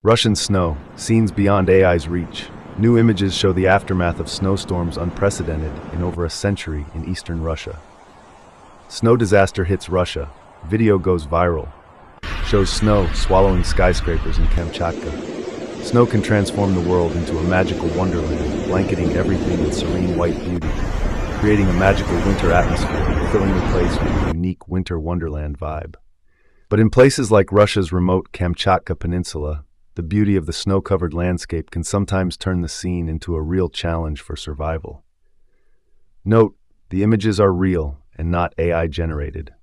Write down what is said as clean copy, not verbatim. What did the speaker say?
Russian snow, scenes beyond AI's reach. New images show the aftermath of snowstorms unprecedented in over a century in eastern Russia. Snow disaster hits Russia. Video goes viral. Shows snow swallowing skyscrapers in Kamchatka. Snow can transform the world into a magical wonderland, blanketing everything in serene white beauty, creating a magical winter atmosphere, filling the place with a unique winter wonderland vibe. But in places like Russia's remote Kamchatka Peninsula, the beauty of the snow-covered landscape can sometimes turn the scene into a real challenge for survival. Note, the images are real and not AI-generated.